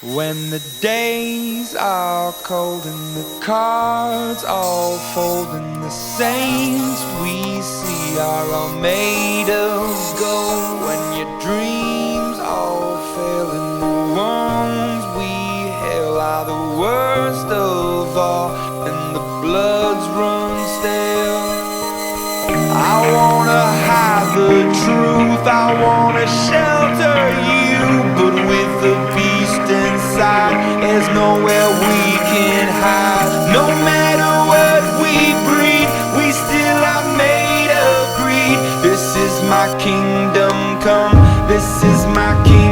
When the days are cold and the cards all fold and the saints we see are all made of gold, when your dreams all fail and the wounds we hail are the worst of all and the bloods run stale. I wanna hide the truth, I wanna shelter you, but with the beast inside, there's nowhere we can hide. No matter what we breed, we still are made of greed. This is my kingdom come, this is my kingdom.